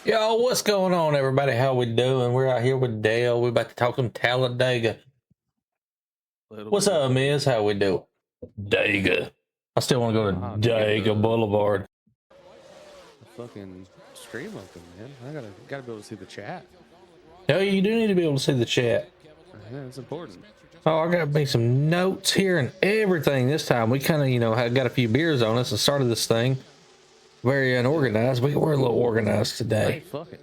Yo, what's going on, everybody? How we doing? We're out here with Dale. We're about to talk some Talladega. What's up, Miz? How we doing? Dega. I still want to go to Dega Boulevard. The fucking stream open, man. I gotta be able to see the chat. Oh, you do need to be able to see the chat. Yeah, it's important. Oh, I got to make some notes here and everything this time. We kind of, got a few beers on us and started this thing. Very unorganized. We're a little organized today. Hey, fuck it.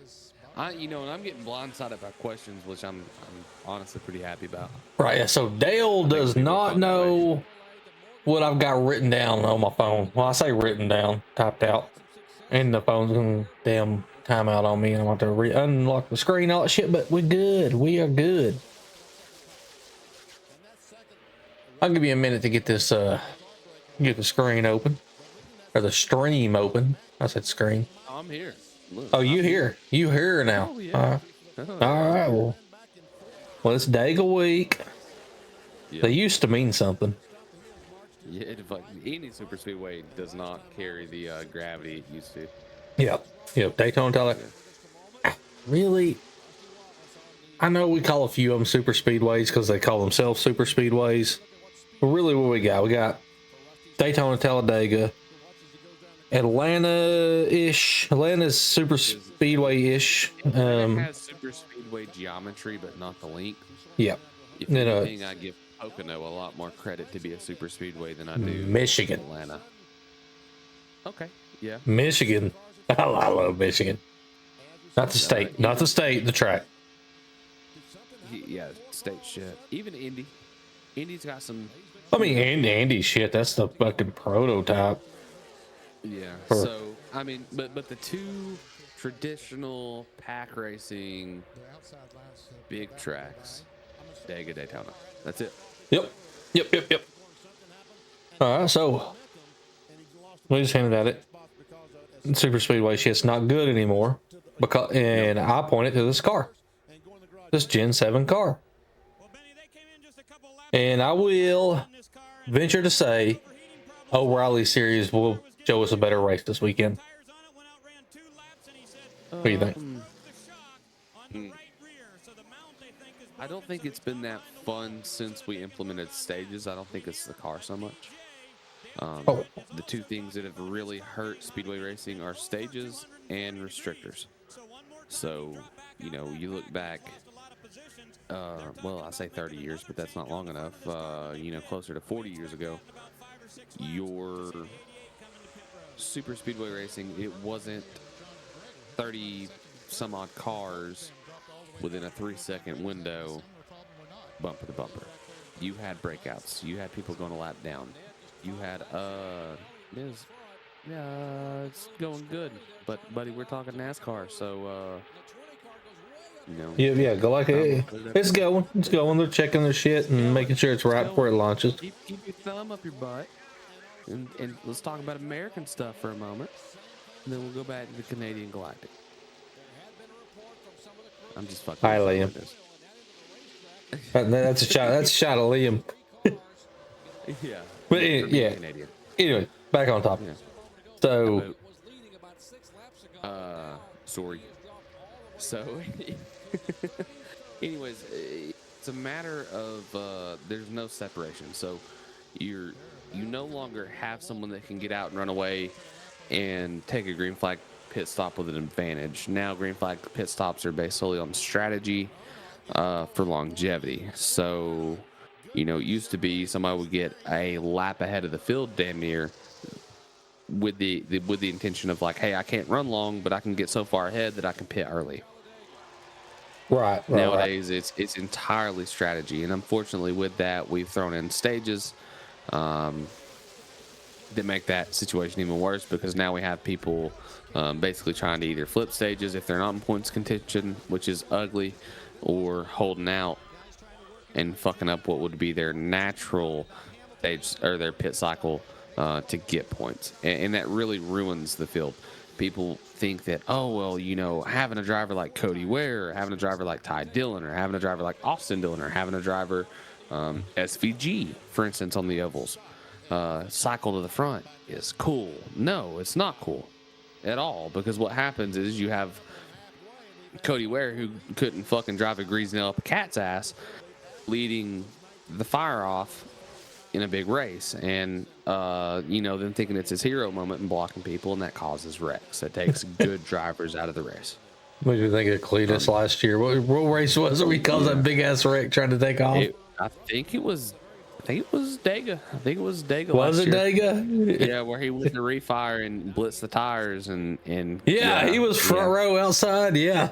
And I'm getting blindsided by questions, which I'm honestly pretty happy about. Right. Yeah, so Dale does not know what I've got written down on my phone. Well, I say written down, typed out. And the phone's gonna damn timeout on me, and I want to unlock the screen, all that shit. But we're good. We are good. I'll give you a minute to get this, get the screen open, or the stream open. I said screen. I'm here. Look, oh, you here? You here now? Oh, yeah. All right. Well, it's Dega week. Yep. They used to mean something. Yeah, like any super speedway does not carry the gravity it used to. Yep. Daytona Talladega. Yeah. Really? I know we call a few of them super speedways because they call themselves super speedways. But really, what we got? We got Daytona Talladega, Atlanta-ish. Atlanta's super speedway-ish. It has super speedway geometry, but not the length. Yep. If anything, I give Pocono a lot more credit to be a super speedway than I do Michigan. Atlanta. Okay, yeah. Michigan. I love Michigan. Not the state. Not the state. The track. Yeah, state shit. Even Indy. Indy's got some. I mean, Indy shit. That's the fucking prototype. Yeah. So I mean, but the two traditional pack racing big tracks, Daytona. That's it. Yep. All right, so we just hinted at it. Super speedway shit's not good anymore because, and I pointed to this car, this Gen 7 car, and I will venture to say Oreilly Series will show us a better race this weekend. What do you think? I don't think it's been that fun since we implemented stages. I don't think it's the car so much. The two things that have really hurt speedway racing are stages and restrictors. So, you look back, well, I say 30 years, but that's not long enough. Closer to 40 years ago, your super speedway racing, it wasn't 30 some odd cars within a 3-second window, bumper to bumper. You had breakouts. You had people going a lap down. You had it's going good, but buddy, we're talking NASCAR, so Yeah, go like it. It's going. They're checking their shit and making sure it's right before it launches. Keep your thumb up your butt, and let's talk about American stuff for a moment, and then we'll go back to the Canadian Galactic. I'm just fucking. Hi, Liam. That's a shot. That's a shot of Liam. Yeah. But yeah. Anyway, back on topic. Yeah. So. Sorry. So. Anyways, it's a matter of there's no separation. So you no longer have someone that can get out and run away and take a green flag pit stop with an advantage. Now green flag pit stops are based solely on strategy for longevity. So it used to be somebody would get a lap ahead of the field damn near with the intention of like, hey, I can't run long, but I can get so far ahead that I can pit early. Right. Nowadays it's entirely strategy, and unfortunately with that we've thrown in stages that make that situation even worse, because now we have people basically trying to either flip stages if they're not in points contention, which is ugly, or holding out and fucking up what would be their natural stage or their pit cycle to get points, and that really ruins the field. People think that, having a driver like Cody Ware, or having a driver like Ty Dillon, or having a driver like Austin Dillon, or having a driver SVG, for instance, on the ovals, cycle to the front is cool. No, it's not cool at all, because what happens is you have Cody Ware, who couldn't fucking drive a greasy nail up a cat's ass, leading the fire off in a big race, and then thinking it's his hero moment and blocking people, and that causes wrecks. That takes good drivers out of the race. What do you think of Cletus last year? What race was it? We caused that big ass wreck trying to take off. I think it was Dega. I think it was Dega. Was it Dega? Yeah, where he went to refire and blitz the tires and he was front row outside. Yeah.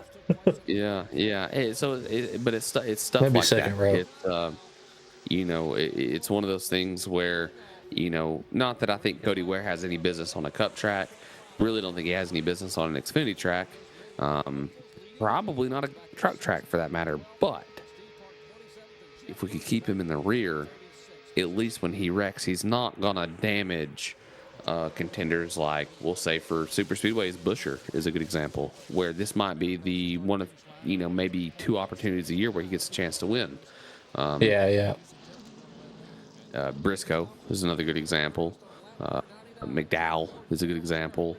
Yeah. But it's stuff Maybe like second that. row. It's one of those things where, not that I think Cody Ware has any business on a cup track. Really don't think he has any business on an Xfinity track. Probably not a truck track for that matter. But if we could keep him in the rear, at least when he wrecks, he's not gonna damage contenders. Like, we'll say for superspeedways, Busher is a good example, where this might be the one of maybe 2 opportunities a year where he gets a chance to win. Briscoe is another good example. McDowell is a good example.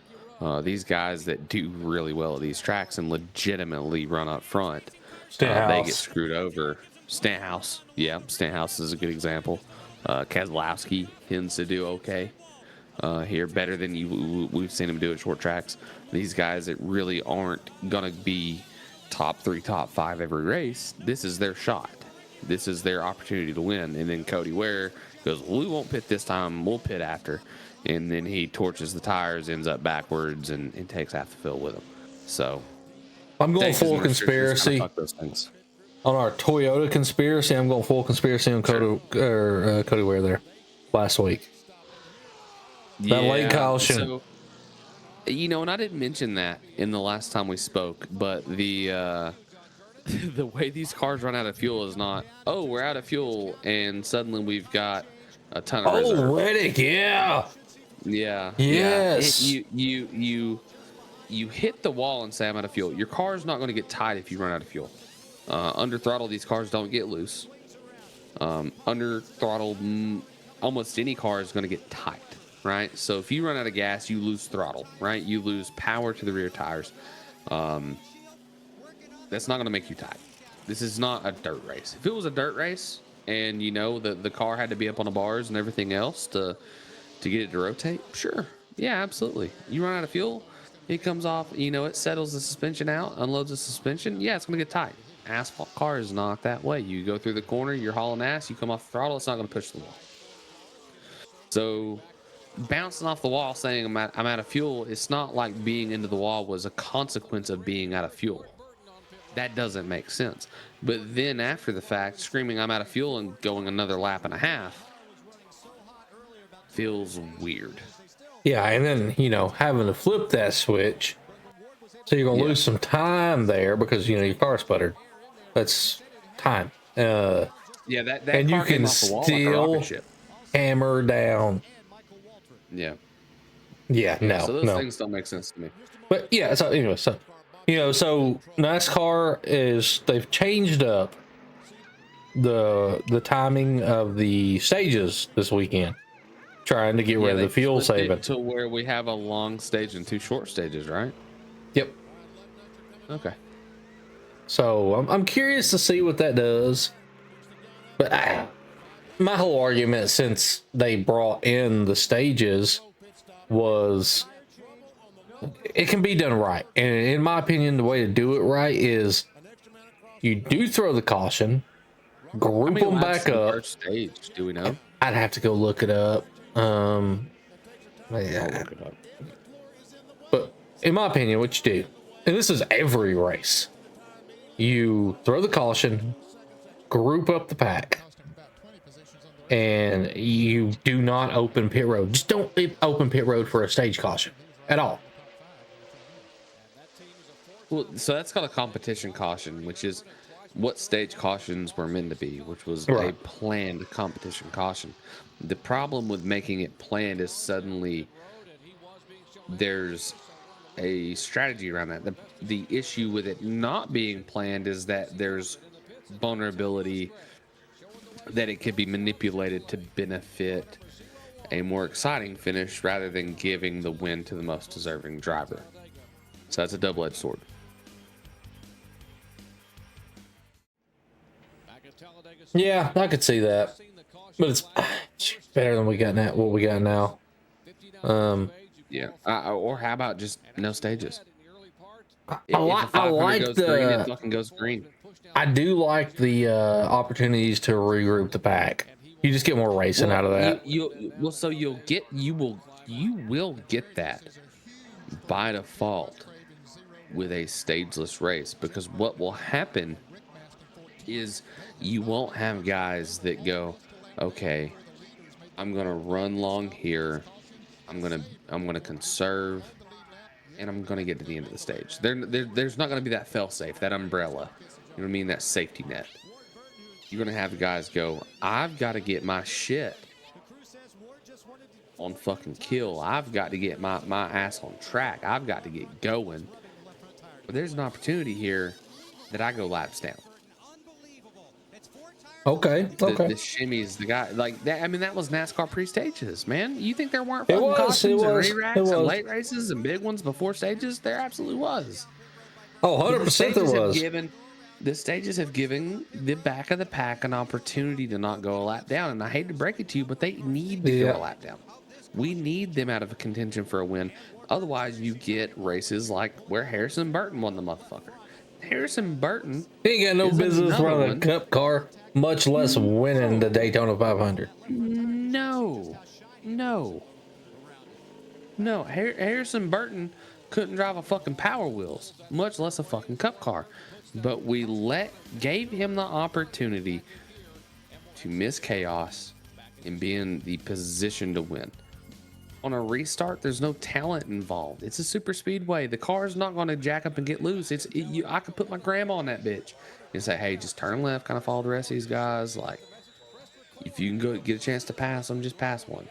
These guys that do really well at these tracks and legitimately run up front, they get screwed over. Stenhouse is a good example. Keselowski tends to do okay here, better than we've seen him do at short tracks. These guys that really aren't gonna be top 3, top 5 every race, this is their shot. This is their opportunity to win. And then Cody Ware goes, we won't pit this time, we'll pit after. And then he torches the tires, ends up backwards, and takes half the field with him. So I'm going full conspiracy. Those things. On our Toyota conspiracy, I'm going full conspiracy on Cody Ware there last week. That late caution. So, and I didn't mention that in the last time we spoke, but the the way these cars run out of fuel is not, we're out of fuel, and suddenly we've got a ton of reserve. Reddick, yeah. Yes. You hit the wall and say, I'm out of fuel. Your car's not going to get tight if you run out of fuel. Under throttle, these cars don't get loose. Under throttle, almost any car is going to get tight, right? So if you run out of gas, you lose throttle, right? You lose power to the rear tires. That's not going to make you tight. This is not a dirt race. If it was a dirt race and the car had to be up on the bars and everything else to get it to rotate, sure, yeah, absolutely. You run out of fuel, it comes off, it settles the suspension out, unloads the suspension, yeah, it's going to get tight. Asphalt car is not that way. You go through the corner, you're hauling ass, you come off the throttle, it's not going to push the wall. So bouncing off the wall saying I'm out of fuel, it's not like being into the wall was a consequence of being out of fuel. That doesn't make sense. But then after the fact, screaming I'm out of fuel and going another lap and a half feels weird. Yeah, and then, having to flip that switch. So you're going to lose some time there because, your car sputtered. That's time. That and you can still hammer down. Yeah. No. So those things don't make sense to me. But yeah, so anyway, so NASCAR they've changed up the timing of the stages this weekend, trying to get rid of the fuel saving to where we have a long stage and 2 short stages, right? Yep. Okay. So I'm curious to see what that does. But my whole argument since they brought in the stages was it can be done right. And in my opinion, the way to do it right is you do throw the caution, group them back up. First stage, do we know? I'd have to go look it up. But in my opinion, what you do, and this is every race, you throw the caution, group up the pack, and you do not open pit road. Just don't open pit road for a stage caution at all. Well, so that's called a competition caution, which is what stage cautions were meant to be, which was a planned competition caution. The problem with making it planned is suddenly there's a strategy around that. The issue with it not being planned is that there's vulnerability that it could be manipulated to benefit a more exciting finish rather than giving the win to the most deserving driver. So that's a double-edged sword. Yeah, I could see that, but it's better than we got now. What we got now. Yeah. Or how about just no stages? If a I 500 like goes green, it the fucking goes green. I do like the opportunities to regroup the pack. You just get more racing Well, out of that. so you will get that by default with a stageless race, because what will happen is you won't have guys that go, okay, I'm gonna run long here, I'm gonna conserve, and I'm gonna get to the end of the stage. There's not gonna be that fail safe, that umbrella. You know what I mean? That safety net. You're gonna have guys go, I've got to get my shit on fucking kill. I've got to get my ass on track. I've got to get going. But there's an opportunity here that I go laps down. Okay, The okay. shimmies, the guy like that. I mean, that was NASCAR pre-stages, man. You think there weren't It fucking was, it cautions and was, it re-racks and was. late races and big ones before stages? There absolutely was. Oh, But 100% there was. the stages have given the back of the pack an opportunity to not go a lap down. And I hate to break it to you, but they need to go Yeah. a lap down. We need them out of a contention for a win. Otherwise, you get races like where Harrison Burton won the motherfucker. Harrison Burton He ain't got no is business another running a one. cup car, much less winning the Daytona 500. No, no, no. Harrison Burton couldn't drive a fucking Power Wheels, much less a fucking cup car. But we gave him the opportunity to miss chaos and be in the position to win. On a restart, there's no talent involved. It's a super speedway. The car's not going to jack up and get loose. I could put my grandma on that bitch and say, hey, just turn left, kind of follow the rest of these guys. Like, if you can go get a chance to pass them, just pass one.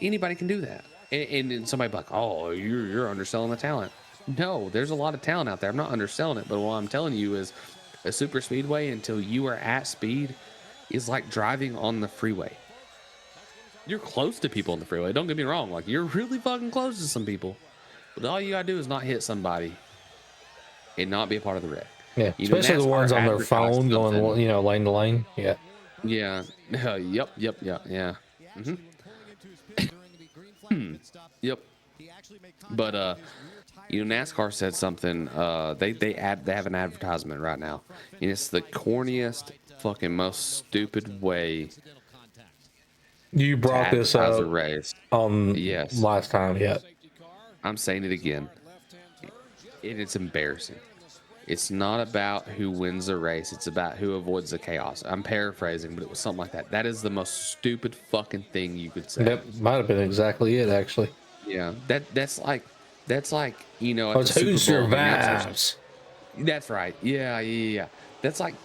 Anybody can do that. And then somebody be like, oh, you're underselling the talent. No, there's a lot of talent out there. I'm not underselling it, but what I'm telling you is a super speedway, until you are at speed, is like driving on the freeway. You're close to people on the freeway. Don't get me wrong. Like, you're really fucking close to some people. But all you gotta do is not hit somebody and not be a part of the wreck. Yeah, You know, especially the NASCAR ones on their advertised phone something. going, lane to lane. Yeah. Yeah. Yep. Yeah. Yep. But NASCAR said something. They have an advertisement right now, and it's the corniest, fucking most stupid way You to brought this advertise a up race. on Yes, last time. Yeah. I'm saying it again. It's embarrassing. It's not about who wins a race. It's about who avoids the chaos. I'm paraphrasing, but it was something like that. That is the most stupid fucking thing you could say. That might have been exactly it, actually. Yeah, that's like Oh, at the it's Super who Bowl the announcers. survives. That's right. Yeah. That's like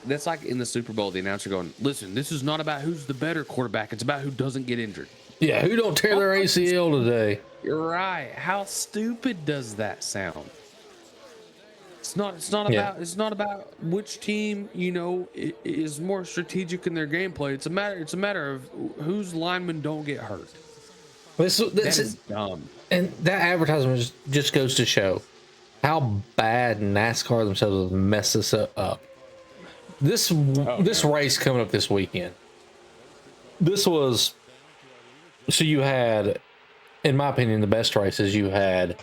in the Super Bowl the announcer going, listen, this is not about who's the better quarterback. It's about who doesn't get injured. Yeah, who don't tear their ACL today? You're right. How stupid does that sound? Yeah. It's not about which team is more strategic in their gameplay. It's a matter of whose linemen don't get hurt. That is dumb. And that advertisement just goes to show how bad NASCAR themselves have messed this up. This race coming up this weekend. This was so you had, in my opinion, the best races. You had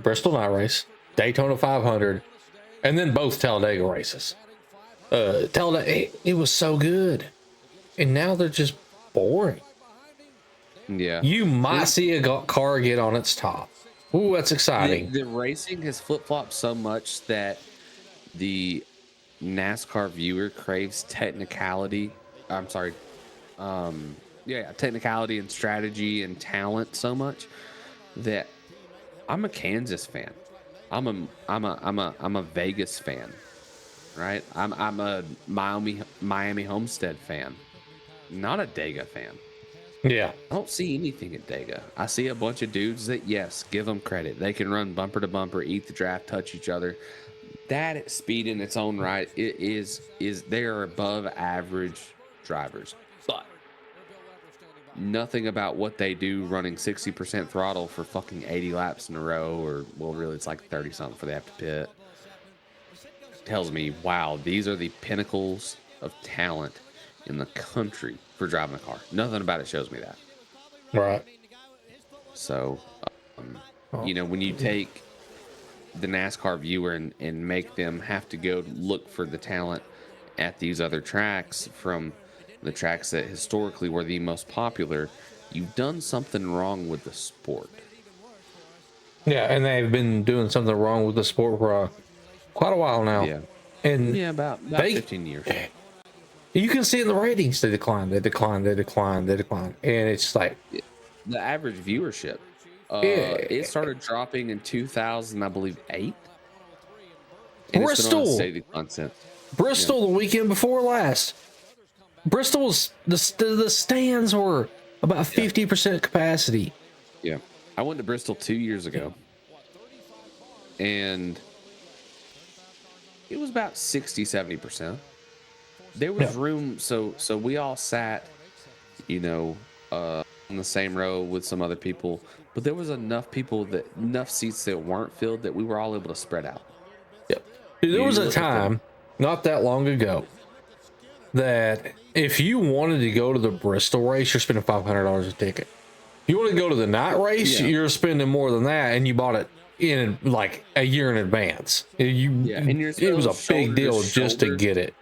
Bristol Night Race, Daytona 500, and then both Talladega races. Talladega, it was so good, and now they're just boring. Yeah. You might see a car get on its top. Ooh, that's exciting. The racing has flip-flopped so much that the NASCAR viewer craves technicality. I'm sorry. Technicality and strategy and talent so much that I'm a Kansas fan. I'm a Vegas fan, right? I'm a Miami Homestead fan, not a Dega fan. Yeah. I don't see anything at Dega. I see a bunch of dudes that, yes, give them credit. They can run bumper to bumper, eat the draft, touch each other. That at speed in its own right, they are above average drivers. But nothing about what they do running 60% throttle for fucking 80 laps in a row, or, well, really, it's like 30 something for they have to pit, tells me, wow, these are the pinnacles of talent. in the country for driving a car. Nothing about it shows me that. Right. So, Oh, you know, when you take the NASCAR viewer and make them have to go look for the talent at these other tracks from the tracks that historically were the most popular, you've done something wrong with the sport. yeah, and they've been doing something wrong with the sport for quite a while now. Yeah. And Yeah, about they, 15 years. you can see in the ratings, they decline, they decline, they decline, they decline. And it's like, The average viewership, it yeah, started dropping in 2000, I believe, 8. And it's been on a Bristol, steady decline since. Yeah. Bristol, the weekend before last, Bristol's, the stands were about Yeah. 50% capacity. Yeah. I went to Bristol 2 years ago. And it was about 60-70%. There was Yeah. room, so we all sat, you know, on the same row with some other people, but there was enough seats that weren't filled that we were all able to spread out. Yeah. Dude, there was You a look at the time not that long ago that if you wanted to go to the Bristol race, you're spending $500 a ticket. You want to go to the night race, Yeah. you're spending more than that, and you bought it in like a year in advance. and you're It was so a big shoulder to deal just to shoulder get it.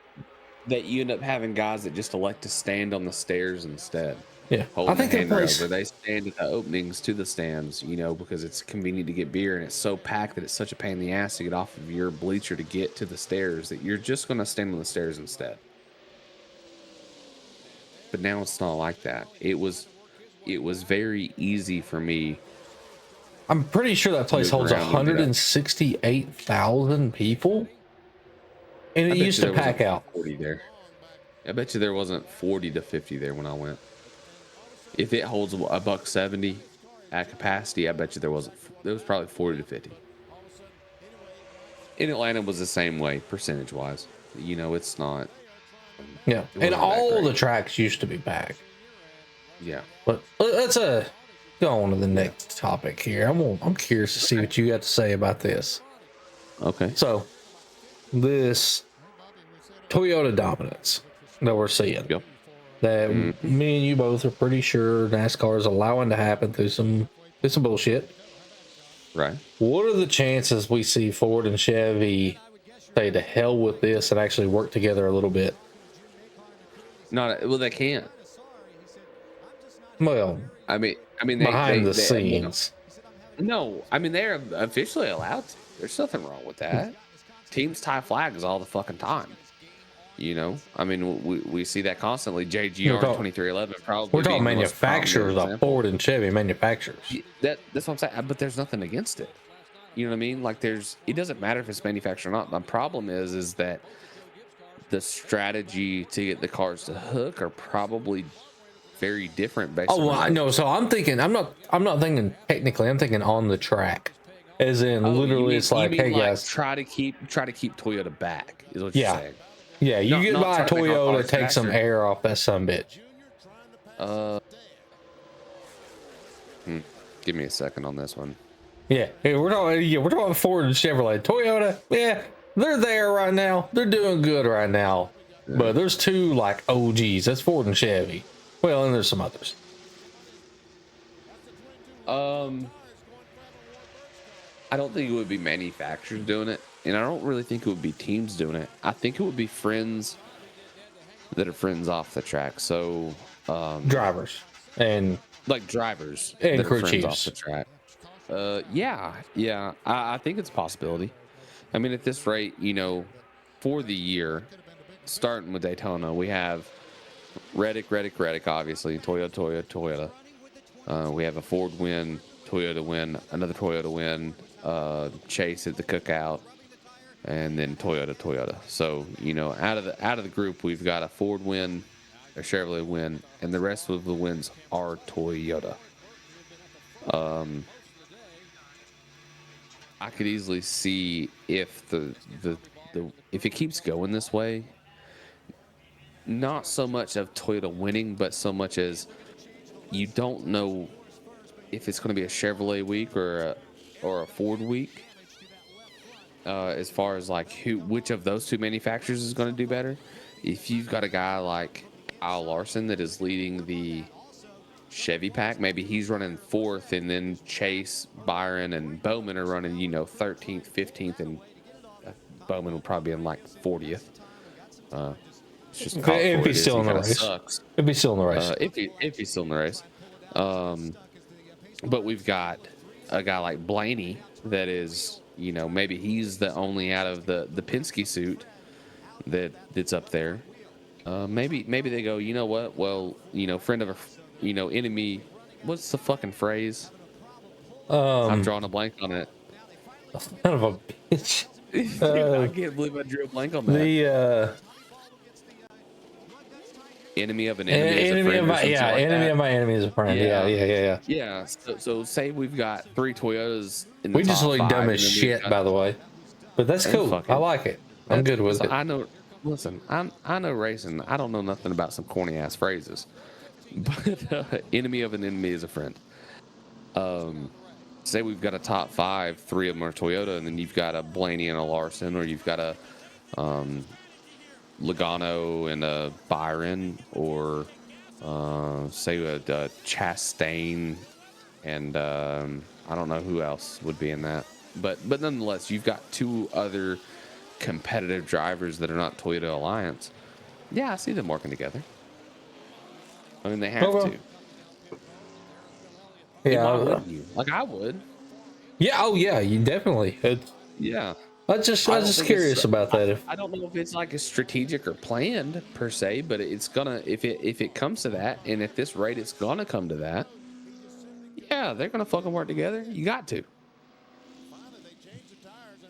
that you end up having guys that just elect to stand on the stairs instead. Yeah, I Holding think the that handrails, place. or they stand at the openings to the stands, you know, because it's convenient to get beer and it's so packed that it's such a pain in the ass to get off of your bleacher to get to the stairs that you're just going to stand on the stairs instead. But now it's not like that. It was very easy for me. I'm pretty sure that place Move holds around and get up. 168,000 people, and I it bet used you to there pack wasn't out. 40 there. I bet you there wasn't 40 to 50 there when I went. If it holds a buck 70 at capacity, I bet you there wasn't. There was probably 40 to 50. In Atlanta was the same way, percentage wise. You know, it's not. Yeah, It and wasn't that all the great. tracks used to be packed. Yeah. But let's go on to the Yeah. next topic here. I'm curious to see what you got to say about this. Okay. So, this Toyota dominance that we're seeing, Yep. that me and you both are pretty sure NASCAR is allowing to happen through some bullshit. Right. What are the chances we see Ford and Chevy say to hell with this and actually work together a little bit? Not well. They can't. Well, I mean, behind the they scenes. no. I mean, they're officially allowed to. There's nothing wrong with that. Teams tie flags all the fucking time. You know, I mean, we see that constantly. We're JGR talking, 2311 probably we're talking being the most prominent manufacturers of example. Ford and Chevy manufacturers. That's what I'm saying. But there's nothing against it. You know what I mean? Like it doesn't matter if it's manufactured or not. My problem is that the strategy to get the cars to hook are probably very different based Oh, well, on I know. So I'm thinking, I'm not thinking technically, I'm thinking on the track. As in, literally, it's like, hey guys, try to keep Toyota back is what you're yeah, saying. yeah, you get Not by a try to make our Toyota, cars take some faster. air off that sumbitch. Give me a second on this one. Yeah, we're talking Ford and Chevrolet. Toyota, yeah, they're there right now. They're doing good right now. But there's two like OGs. That's Ford and Chevy. Well, and there's some others. I don't think it would be manufacturers doing it, and I don't really think it would be teams doing it. I think it would be friends that are friends off the track. So, Drivers and like drivers And that crew are friends off chiefs. the track. Yeah. I think it's a possibility. I mean, at this rate, you know, for the year, starting with Daytona, we have Reddick, obviously, Toyota. We have a Ford win, Toyota win, another Toyota win, Chase at the cookout, and then Toyota. So, you know, out of the group, we've got a Ford win, a Chevrolet win, and the rest of the wins are Toyota. I could easily see if if it keeps going this way, not so much of Toyota winning, but so much as you don't know if it's going to be a Chevrolet week or a Ford week. As far as like which of those two manufacturers is going to do better. If you've got a guy like Kyle Larson that is leading the Chevy pack. Maybe he's running fourth, and then Chase, Byron, and Bowman are running, 13th, 15th, and Bowman will probably be in like 40th. It's just call it for If what it he's is. still He in the kind of race. sucks. If he's still in the race. If he's still in the race. But we've got a guy like Blaney that is, maybe he's the only out of the Penske suit that's up there. Maybe they go, you know what? Well, friend of enemy. What's the fucking phrase? I'm drawing a blank on it. Son of a bitch. I can't believe I drew a blank on that. The enemy of an enemy is a friend. Enemy of my enemy is a friend. Yeah. Yeah. So say we've got 3 Toyotas in the We just top look 5, dumb as shit, by the way. But that's cool. I like it. I'm good with it. I know. Listen, I know racing. I don't know nothing about some corny ass phrases. But enemy of an enemy is a friend. Say we've got a top 5, 3 of them are Toyota, and then you've got a Blaney and a Larson, or you've got a Logano and a Byron, or say a Chastain, and I don't know who else would be in that. But nonetheless, you've got 2 other competitive drivers that are not Toyota Alliance. Yeah, I see them working together. I mean, they have to. Yeah, why wouldn't you? Like I would. Yeah. Oh, yeah. You definitely. Yeah. I was just curious about that. I don't know if it's like a strategic or planned per se, but it's gonna if it comes to that, and at this rate, it's gonna come to that. Yeah, they're gonna fucking work together. You got to.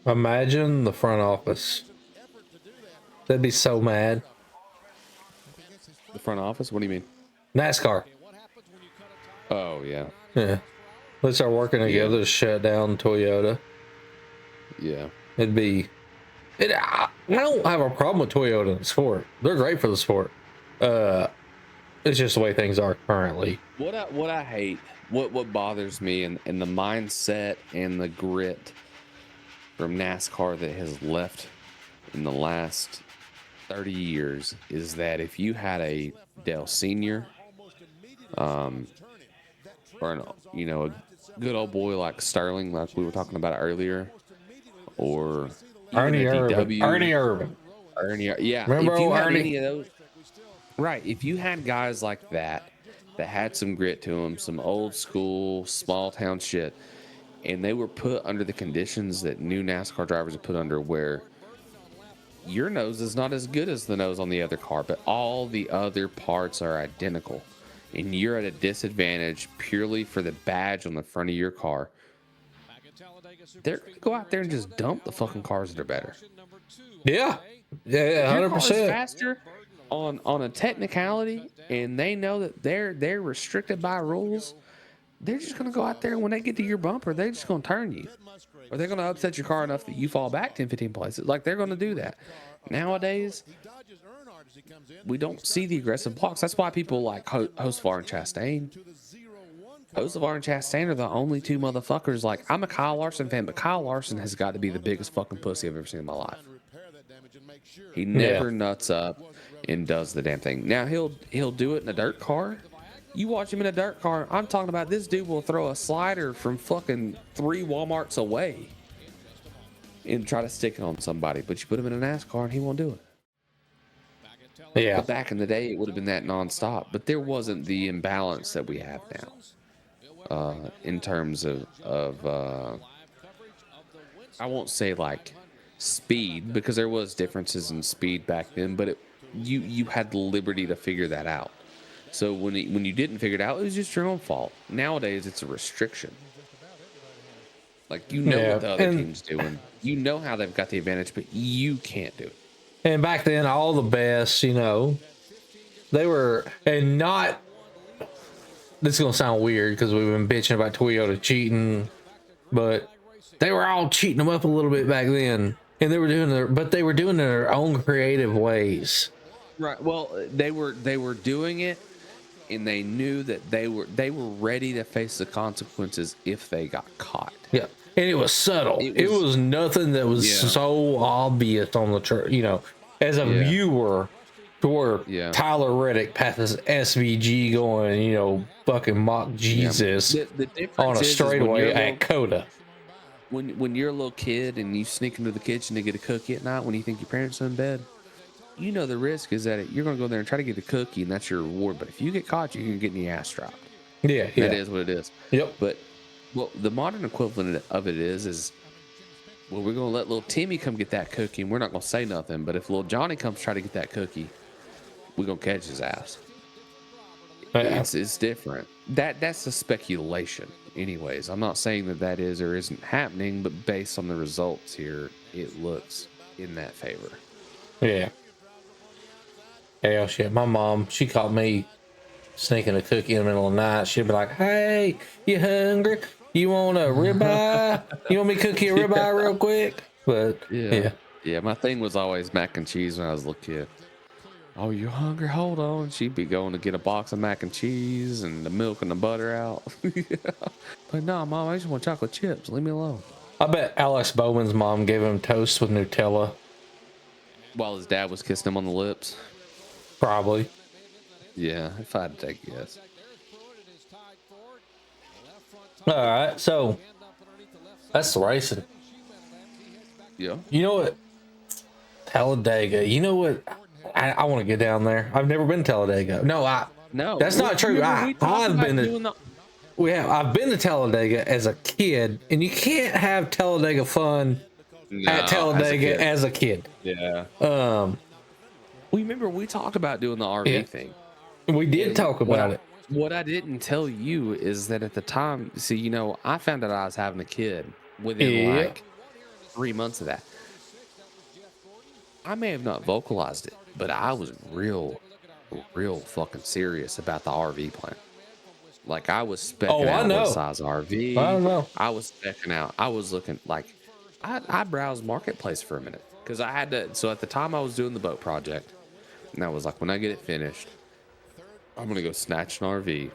Imagine the front office. They'd be so mad. The front office? What do you mean? NASCAR. Oh yeah. Yeah. Let's start working together to shut down Toyota. Yeah. It'd be. I don't have a problem with Toyota in the sport. They're great for the sport. It's just the way things are currently. What I hate, what bothers me, and the mindset and the grit from NASCAR that has left in the last 30 years is that if you had a Dale Senior, or a good old boy like Sterling, like we were talking about earlier, or Ernie Irvin. Yeah. Remember if you had Ernie? any of those, right? If you had guys like that had some grit to them, some old school small town shit, and they were put under the conditions that new NASCAR drivers are put under, where your nose is not as good as the nose on the other car, but all the other parts are identical, and you're at a disadvantage purely for the badge on the front of your car. They're gonna go out there and just dump the fucking cars that are better. Yeah, 100%. Faster on a technicality, and they know that they're restricted by rules. They're just gonna go out there, and when they get to your bumper, they're just gonna turn you, or they're gonna upset your car enough that you fall back 10, 15 places. Like, they're gonna do that. Nowadays, we don't see the aggressive blocks. That's why people like Hocevar and Chastain. Hocevar and Chastain are the only 2 motherfuckers. Like, I'm a Kyle Larson fan, but Kyle Larson has got to be the biggest fucking pussy I've ever seen in my life. He never nuts up and does the damn thing. Now he'll do it in a dirt car. You watch him in a dirt car. I'm talking about this dude will throw a slider from fucking 3 Walmarts away and try to stick it on somebody. But you put him in a NASCAR and he won't do it. Yeah. But back in the day, it would have been that nonstop. But there wasn't the imbalance that we have now. In terms of I won't say like speed, because there was differences in speed back then, but you had the liberty to figure that out. So when you didn't figure it out, it was just your own fault. Nowadays, it's a restriction. Like, what the other team's doing. You know how they've got the advantage, but you can't do it. And back then, all the best, they were, and not. This is gonna sound weird because we've been bitching about Toyota cheating, but they were all cheating them up a little bit back then, and they were doing it in their own creative ways. Right. Well, they were doing it, and they knew that they were ready to face the consequences if they got caught. Yeah, and it was subtle. It was nothing that was so obvious on the as a viewer. to where Yeah. Tyler Reddick passes SVG going, you know, fucking mock Yeah. Jesus The on difference a is when you're straightaway a little at Coda. when you're a little kid and you sneak into the kitchen to get a cookie at night when you think your parents are in bed, you know the risk is that you're going to go there and try to get a cookie, and that's your reward. But if you get caught, you're going to get in the ass dropped. Yeah, That yeah. is what it is. Yep. But well, the modern equivalent of it is well, we're going to let little Timmy come get that cookie, and we're not going to say nothing. But if little Johnny comes try to get that cookie, we're going to catch his ass. Yeah. It's different. That's a speculation. Anyways, I'm not saying that is or isn't happening, but based on the results here, it looks in that favor. Yeah. Hell shit. My mom, she caught me sneaking a cookie in the middle of the night. She'd be like, "Hey, you hungry? You want a ribeye? You want me to cook you a ribeye real quick?" But Yeah. yeah. Yeah, my thing was always mac and cheese when I was a little kid. Oh, you hungry? Hold on. She'd be going to get a box of mac and cheese and the milk and the butter out. Yeah. But no, Mom, I just want chocolate chips. Leave me alone. I bet Alex Bowman's mom gave him toast with Nutella. While his dad was kissing him on the lips. Probably. Yeah, if I had to take a guess. All right, so that's the racing. Yeah. You know what? Talladega. You know what? I want to get down there. I've never been to Talladega. No, that's not true. I've been to. I've been to Talladega as a kid, and you can't have Talladega fun at Talladega as a kid. Yeah. We remember we talked about doing the RV thing. We did talk about it. What I didn't tell you is that at the time, see, you know, I found out I was having a kid within like 3 months of that. I may have not vocalized it, but I was real fucking serious about the RV plan. Like I was specking out what size RV. I don't know. I was specking out. I was looking like I browsed Marketplace for a minute because I had to. So at the time I was doing the boat project, and I was like, when I get it finished, I'm gonna go snatch an RV.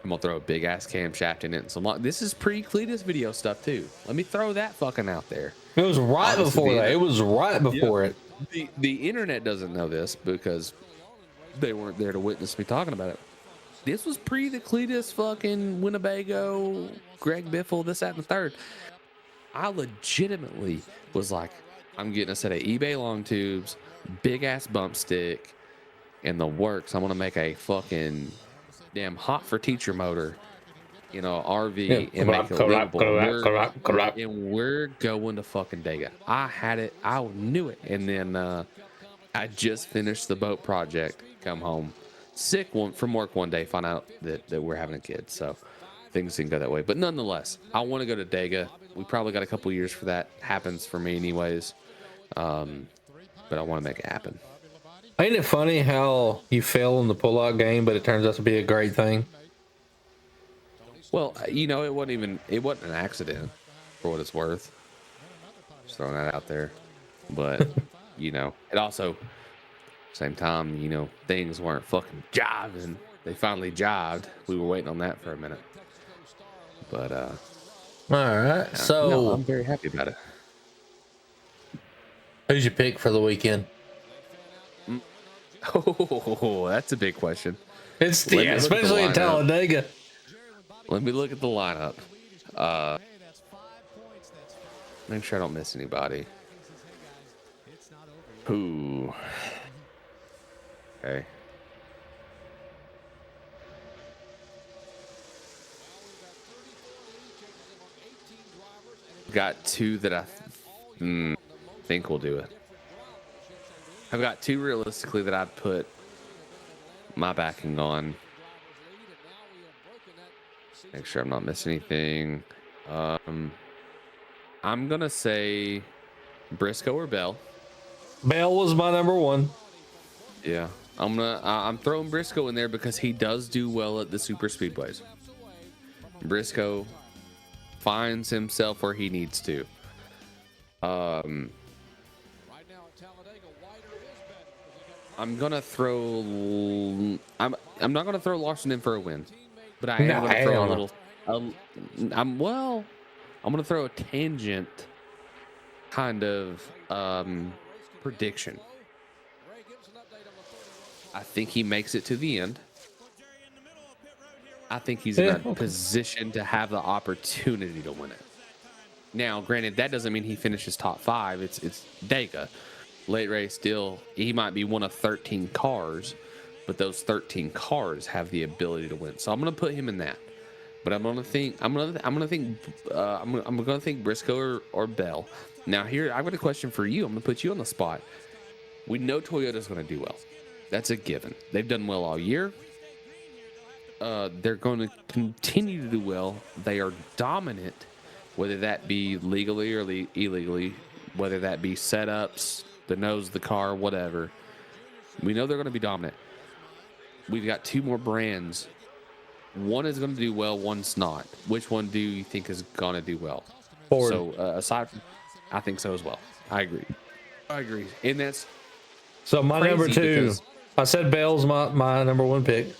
I'm gonna throw a big ass camshaft in it. And so I'm like, this is pre-Cletus video stuff too. Let me throw that fucking out there. It was right before that. It was right before it. The internet doesn't know this because they weren't there to witness me talking about it. This was pre the Cletus fucking Winnebago, Greg Biffle, this, that, and the third. I legitimately was like, I'm getting a set of eBay long tubes, big ass bump stick, and the works. I want to make a fucking damn hot for teacher motor, you know, RV, and make it livable. And we're going to fucking Dega. I had it. I knew it. And then I just finished the boat project. Come home. Sick from work one day, find out that we're having a kid, so things didn't go that way. But nonetheless, I want to go to Dega. We probably got a couple years for that. Happens for me anyways, but I want to make it happen. Ain't it funny how you fail in the pull-out game, but it turns out to be a great thing? Well, you know, it wasn't an accident, for what it's worth. Just throwing that out there, but you know, it also. Same time, you know, things weren't fucking jiving. They finally jived. We were waiting on that for a minute. But all right. So no, I'm very happy about it. Who's your pick for the weekend? Oh, that's a big question. It's especially in Talladega. Let me look at the lineup. Make sure I don't miss anybody. Who? Okay. Got two that I think will do it. I've got two realistically that I'd put my backing on. Make sure I'm not missing anything. I'm gonna say Briscoe or Bell. Bell was my number one. Yeah, I'm throwing Briscoe in there because he does do well at the super speedways. Briscoe finds himself where he needs to. I'm gonna throw. I'm not gonna throw Larson in for a win, but I am gonna throw a little. I'm gonna throw a tangent kind of prediction. I think he makes it to the end. I think he's in Yeah, a okay. position to have the opportunity to win it. Now, granted, that doesn't mean he finishes top 5. It's Dega. Late race still, he might be one of 13 cars, but those 13 cars have the ability to win. So I'm gonna put him in that. But I'm gonna think Briscoe or Bell. Now here I've got a question for you. I'm gonna put you on the spot. We know Toyota's gonna do well. That's a given. They've done well all year. They're going to continue to do well. They are dominant, whether that be legally or illegally, whether that be setups, the nose of the car, whatever. We know they're going to be dominant. We've got 2 more brands. One is going to do well, one's not. Which one do you think is going to do well? Ford. So aside from, I think so as well. I agree. And that's So my number 2, because, I said Bell's my number 1 pick.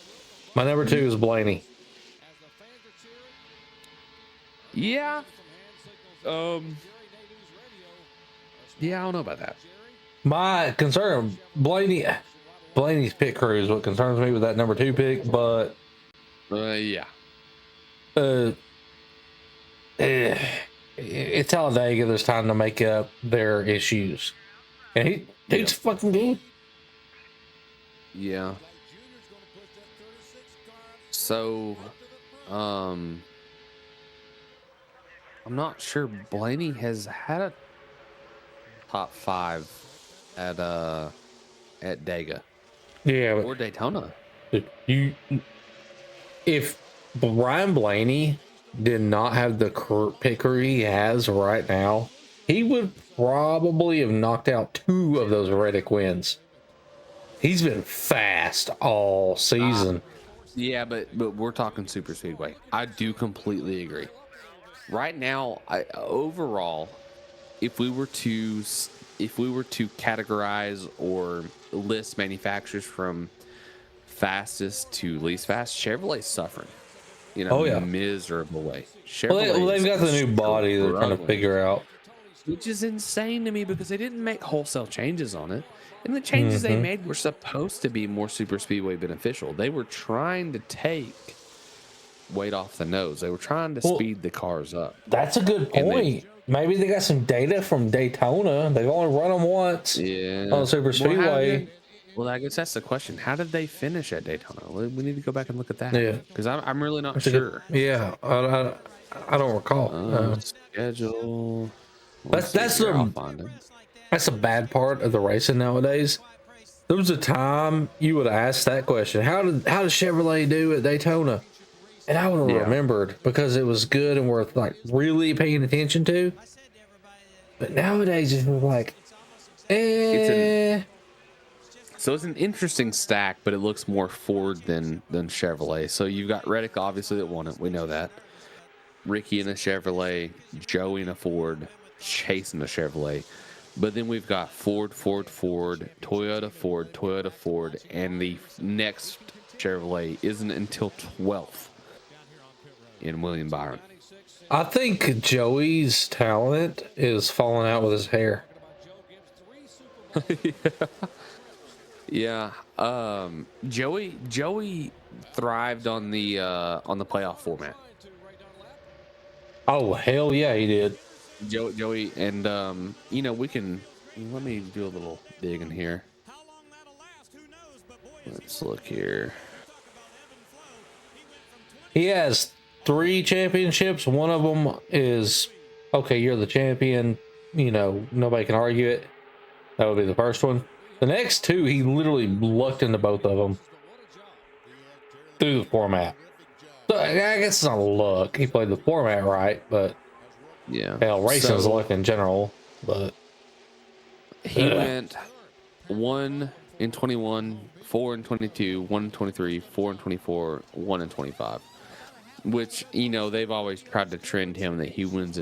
My number 2 is Blaney. yeah. Yeah, I don't know about that. My concern, Blaney's pit crew is what concerns me with that number 2 pick, but Yeah. It's Talladega. There's time to make up their issues, and he's fucking good. Yeah. So, I'm not sure Blaney has had a top 5 at Dega Yeah, or Daytona. If Brian Blaney did not have the pit crew he has right now, he would probably have knocked out 2 of those Reddick wins. He's been fast all season. Yeah, but we're talking super speedway. I do completely agree. Right now, overall, if we were to categorize or list manufacturers from fastest to least fast, Chevrolet's suffering. Miserable way. Well, they've got the new body they're trying to figure out, which is insane to me because they didn't make wholesale changes on it. And the changes they made were supposed to be more super speedway beneficial. They were trying to take weight off the nose. They were trying to speed the cars up. That's a good point. Maybe they got some data from Daytona. They've only run them once on Super Speedway. Well, I guess that's the question. How did they finish at Daytona? We need to go back and look at that. Yeah, because I'm really not sure. I don't recall. Schedule. That's a bad part of the racing nowadays. There was a time you would ask that question: how does Chevrolet do at Daytona? And I would have remembered because it was good and worth like really paying attention to. But nowadays it's like, So it's an interesting stack, but it looks more Ford than Chevrolet. So you've got Reddick, obviously, that won it. We know that. Ricky in a Chevrolet, Joey in a Ford, Chase in a Chevrolet. But then we've got Ford, Toyota, Ford, and the next Chevrolet isn't until 12th in William Byron. I think Joey's talent is falling out with his hair. Yeah. Joey thrived on the playoff format. Oh, hell yeah, he did. Joey, and we can let me do a little digging here. Let's look here. He has 3 championships. One of them is okay. You're the champion. Nobody can argue it. That would be the first one. The next 2, he literally lucked into both of them through the format. So I guess it's not luck. He played the format right, but hell, racing's luck in general. But he went 1 in 21, 4 in 22, 1 in 23, 4 in 24, 1 in 25. Which they've always tried to trend him that he wins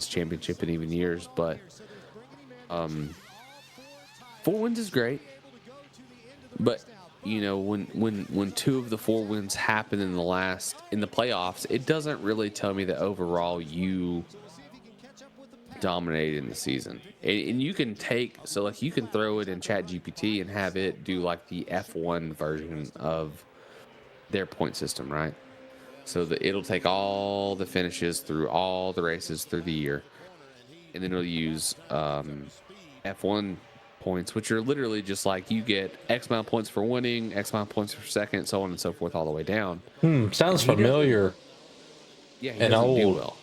championship in even years, but 4 wins is great. But when 2 of the 4 wins happen in the playoffs, it doesn't really tell me that overall you dominated in the season. And you can take, so like you can throw it in Chat GPT and have it do like the F1 version of their point system, right? So that it'll take all the finishes through all the races through the year, and then it'll use F1 points, which are literally just like you get X amount of points for winning, X amount of points for second, so on and so forth, all the way down. Sounds familiar. Yeah, he and doesn't do old. well.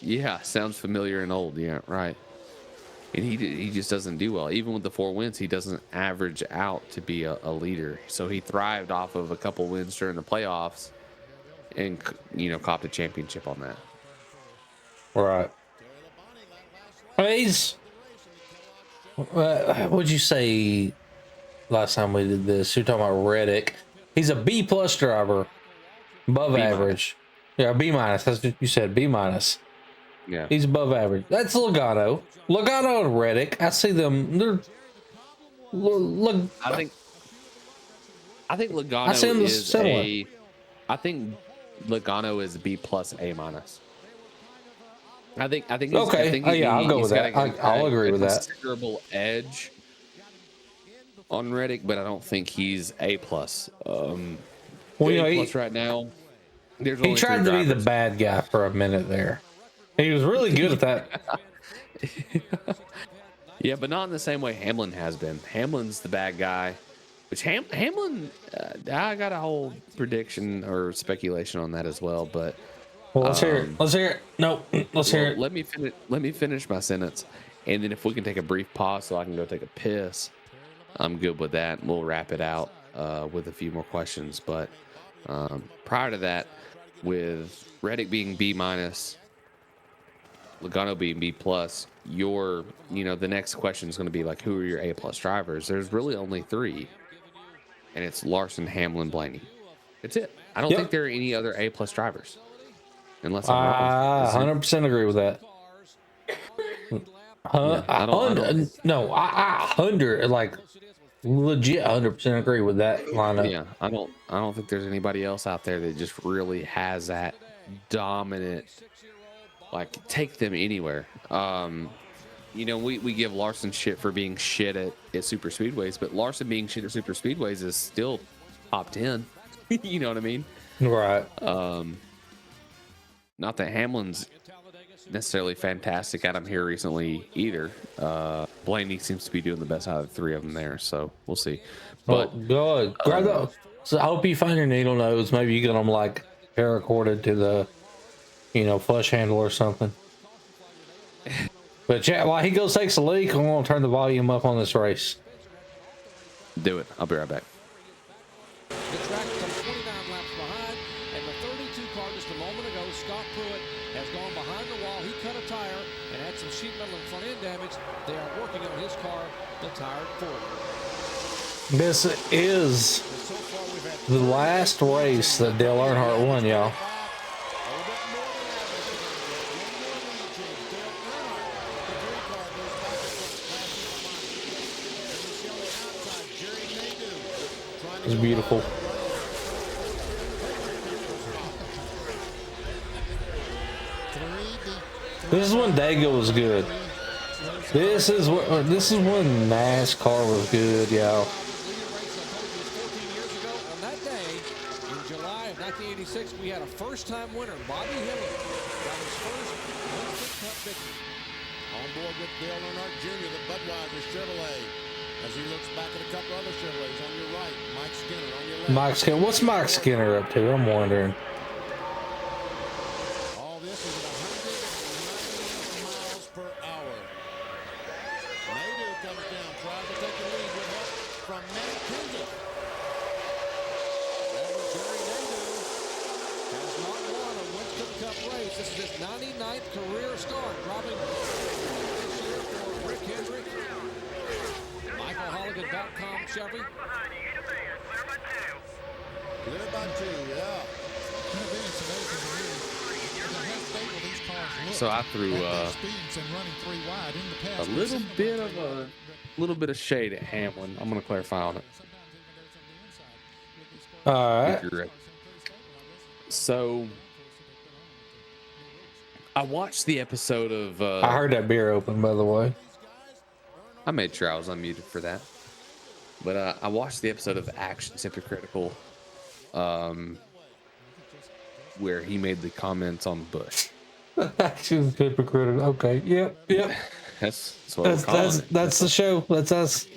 Yeah, sounds familiar and old. Yeah, right. And he just doesn't do well. Even with the 4 wins, he doesn't average out to be a leader. So he thrived off of a couple wins during the playoffs, and copped a championship on that. Right. He's. What'd you say last time we did this? You're talking about Reddick. He's a B plus driver, above average. Yeah, B minus. That's what you said. B minus. Yeah, he's above average. That's Logano. Logano and Reddick. I see them. They're. I think Logano I see them is similar. I think Logano is B plus A minus. I think he's, okay. I think Yeah, I'll go with that. I'll agree with that. Considerable edge on Reddick, but I don't think he's A plus. Well, A plus right now. There's he only tried to be the bad guy for a minute there. He was really good at that. Yeah, but not in the same way Hamlin has been. Hamlin's the bad guy, which Hamlin, I got a whole prediction or speculation on that as well. But well, let's hear it. Let's hear it. No, let's hear it. Let me finish my sentence, and then if we can take a brief pause so I can go take a piss, I'm good with that. We'll wrap it out with a few more questions. But prior to that, with Reddick being B minus, Logano being B plus, the next question is going to be like, who are your A plus drivers? There's really only 3, and it's Larson, Hamlin, Blaney. That's it. I don't think there are any other A plus drivers, unless I'm wrong. 100% agree with that. I like legit 100% agree with that lineup. Yeah, I don't think there's anybody else out there that just really has that dominant, like, take them anywhere. We give Larson shit for being shit at super speedways, but Larson being shit at super speedways is still top 10. You know what I mean? Right. Not that Hamlin's necessarily fantastic at him here recently either. Blaney seems to be doing the best out of the 3 of them there, so we'll see. But good. So I hope you find your needle nose. Maybe you get them like paracorded to the, flush handle or something. But yeah, while he goes takes a leak, I'm gonna turn the volume up on this race. Do it. I'll be right back. The track comes 29 laps behind, and the 32 car just a moment ago, Scott Pruitt, has gone behind the wall. He cut a tire and had some sheet metal and front end damage. They are working on his car, the Tired Ford. This is the last race that Dale Earnhardt won, y'all. It's beautiful. This is when Daigle was good. This is when NASCAR was good, y'all. 14 years ago on that day in July of 1986, we had a first-time winner, Bobby Hillin, got his first Winston Cup victory. On board with Dale Earnhardt Jr., the Budweiser Chevrolet. As he looks back at a couple other Chevrolets on your right, Mike Skinner on your left. Mike Skinner, what's Mike Skinner up to? I'm wondering. All this is at 190 miles per hour. Nadeau comes down, tries to take the lead with help from Matt Kenseth. That was Jerry Nadeau. Has not won a Winston Cup race. This is his 99th career start, driving this year for Rick Hendrick. MichaelHolligan.com Chevy. Clear by 2, yeah. So I threw a little bit of shade at Hamlin. I'm going to clarify on it. All right. So I watched the episode of. I heard that beer open, by the way. I made sure I was unmuted for that. But I watched the episode of Actions Hypocritical, where he made the comments on Bush. Actions hypocritical. Okay. Yep. That's what we're calling it. That's the show. That's us.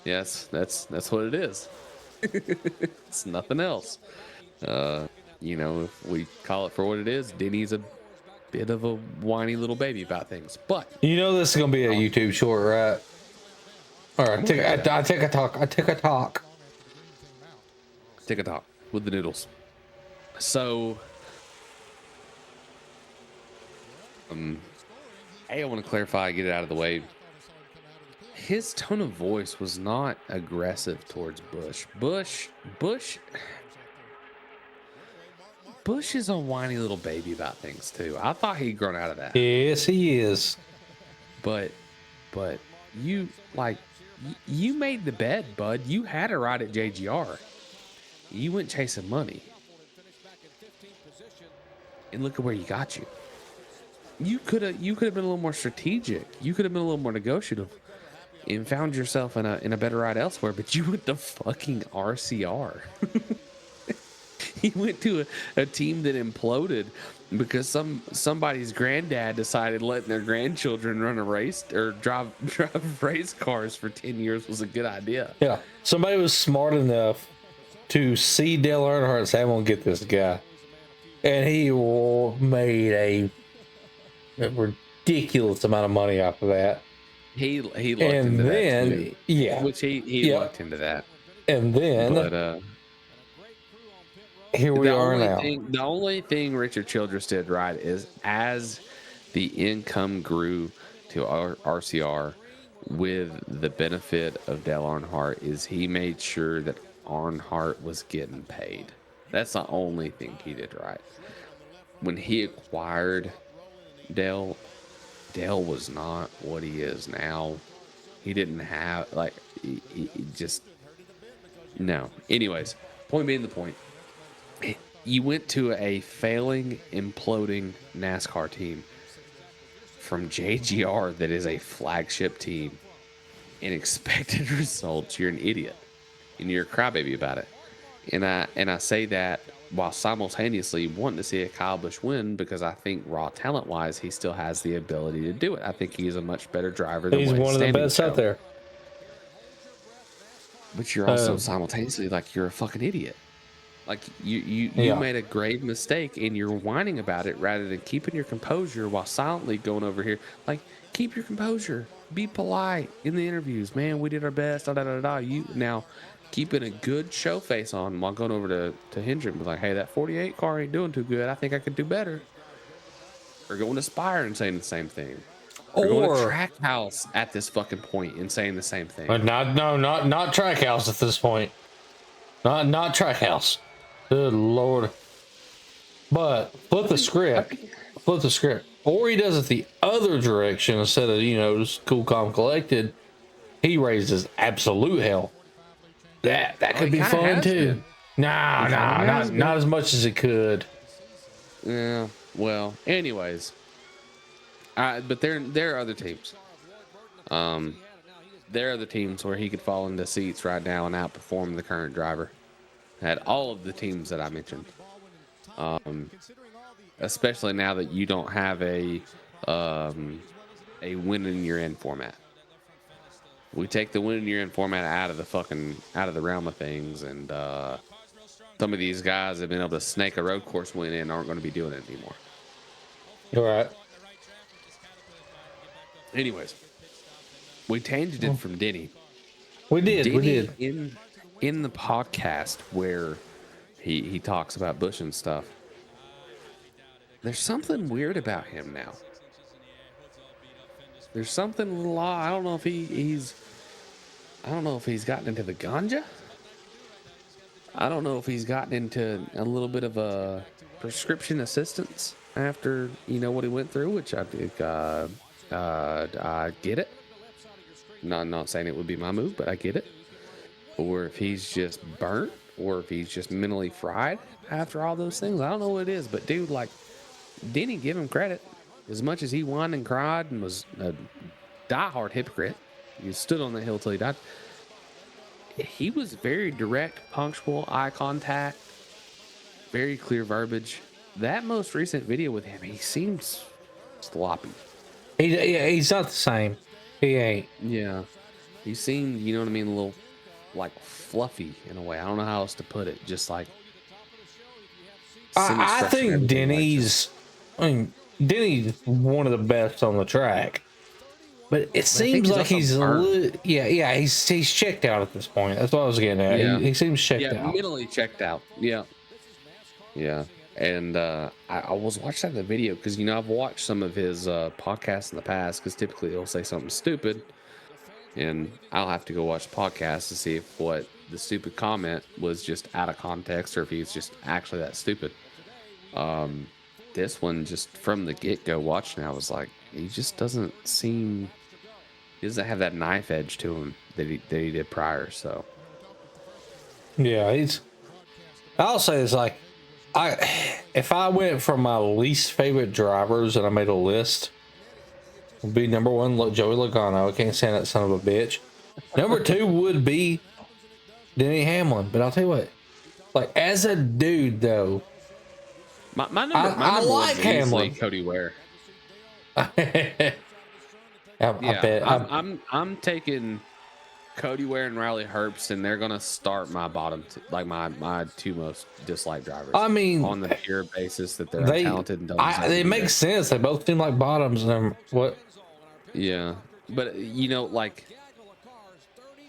Yes, that's what it is. It's nothing else. If we call it for what it is, Denny's a bit of a whiny little baby about things. But You know this is gonna be a YouTube short, right? All right. I take a talk. Take a talk with the noodles. So, I want to clarify, get it out of the way. His tone of voice was not aggressive towards Bush. Bush is a whiny little baby about things too. I thought he'd grown out of that. Yes, he is. But you you made the bed, bud. You had a ride at JGR. You went chasing money. And look at where you got you. You could have been a little more strategic. You could have been a little more negotiative and found yourself in a better ride elsewhere, but you went to fucking RCR. He went to a team that imploded because somebody's granddad decided letting their grandchildren run a race or drive race cars for 10 years was a good idea. Yeah. Somebody was smart enough to see Dale Earnhardt and say, I'm gonna get this guy. And he made a ridiculous amount of money off of that. He looked and into then, that too. Yeah. Which he looked into that. And then But here we are now. The only thing Richard Childress did right is as the income grew to RCR with the benefit of Dale Earnhardt is he made sure that Earnhardt was getting paid. That's the only thing he did right. When he acquired Dale was not what he is now. He didn't have, he just, no. Anyways, point being the point. You went to a failing, imploding NASCAR team from JGR that is a flagship team and expected results. You're an idiot. And you're a crybaby about it. And I say that while simultaneously wanting to see a Kyle Busch win because I think raw talent-wise, he still has the ability to do it. I think he's a much better driver than he's one of the best out there. But you're also simultaneously you're a fucking idiot. You made a grave mistake and you're whining about it rather than keeping your composure while silently going over here. Keep your composure. Be polite in the interviews. Man, we did our best. You now keeping a good show face on while going over to Hendrick and be like, hey, that 48 car ain't doing too good. I think I could do better. Or going to Spire and saying the same thing. Or going to Trackhouse at this fucking point and saying the same thing. Not Trackhouse at this point. Not Trackhouse. Good Lord. But flip the script. Or he does it the other direction instead of, just cool, calm, collected. He raises absolute hell. That could be fun too. Not as much as it could. Yeah. Well, anyways. But there are other teams. There are other teams where he could fall into seats right now and outperform the current driver. At all of the teams that I mentioned. Especially now that you don't have a win in your end format. We take the win in your end format out of the realm of things, and some of these guys have been able to snake a road course win and aren't going to be doing it anymore. All right. Anyways, we changed it from Denny. We did. In the podcast where he talks about Bush and stuff, there's something weird about him now. There's something a little odd. I don't know if he's gotten into the ganja. I don't know if he's gotten into a little bit of a prescription assistance after what he went through, which I think I get it. I'm not saying it would be my move, but I get it. Or if he's just burnt, or if he's just mentally fried after all those things. I don't know what it is, but dude, Denny, give him credit. As much as he whined and cried and was a diehard hypocrite, he stood on the hill till he died. He was very direct, punctual, eye contact, very clear verbiage. That most recent video with him, he seems sloppy. He's not the same. He ain't. Yeah. He seemed, you know what I mean, a little like fluffy in a way. I don't know how else to put it. Just like I think Denny's. I mean, Denny's one of the best on the track, but it seems like he's a little. Yeah. He's checked out at this point. That's what I was getting at. Yeah. He seems checked out. Mentally checked out. Yeah. And I was watching the video because I've watched some of his podcasts in the past because typically he'll say something stupid, and I'll have to go watch the podcast to see if what the stupid comment was just out of context or if he's just actually that stupid. This one, just from the get-go watching, I was like, he just doesn't seem. He doesn't have that knife edge to him that he did prior. So yeah, I'll say it's like. If I went from my least favorite drivers and I made a list, would be number 1 Joey Logano. I can't stand that son of a bitch. Number 2 would be Denny Hamlin. But I'll tell you what, like as a dude though, my number like Hamlin. Cody Ware. I bet I'm taking Cody Ware and Riley Herbst, and they're gonna start my bottom, my 2 most disliked drivers. I mean, on the pure basis that they're talented and don't. It makes sense. They both seem like bottoms, and what? Yeah, but like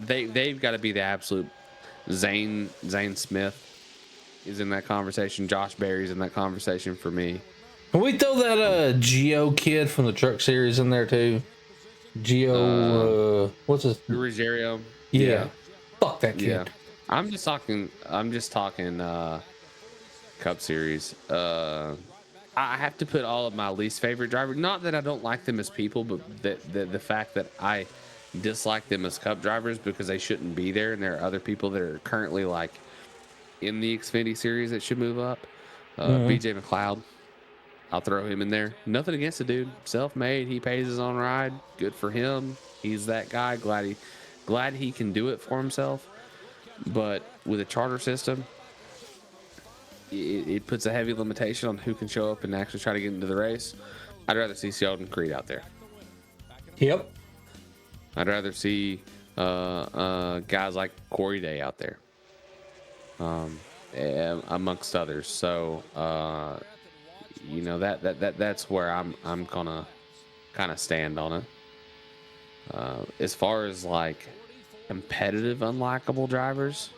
they've got to be the absolute. Zane Smith is in that conversation. Josh Berry's in that conversation for me. Can we throw that Geo kid from the Truck Series in there too? Geo, what's his? Ruggiero. Yeah. Fuck that kid. Yeah. I'm just talking Cup Series. I have to put all of my least favorite drivers. Not that I don't like them as people, but the fact that I dislike them as Cup drivers because they shouldn't be there, and there are other people that are currently like in the Xfinity Series that should move up. BJ McLeod. I'll throw him in there. Nothing against the dude. Self-made. He pays his own ride. Good for him. He's that guy. Glad he can do it for himself. But with a charter system, it puts a heavy limitation on who can show up and actually try to get into the race. I'd rather see Sheldon Creed out there. Yep. I'd rather see guys like Corey Day out there, amongst others. So. That's where I'm gonna kind of stand on it. As far as like competitive unlikable drivers,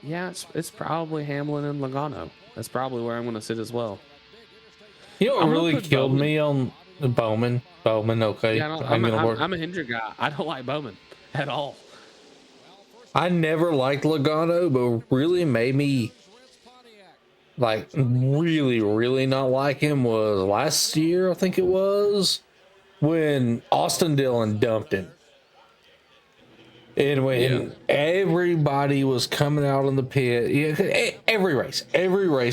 yeah, it's probably Hamlin and Logano. That's probably where I'm gonna sit as well. You know what really killed me on Bowman? Okay. Yeah, I'm a Hendrick guy. I don't like Bowman at all. I never liked Logano, but really made me like really, really not like him was last year, I think it was, when Austin Dillon dumped him. And when everybody was coming out in the pit, every race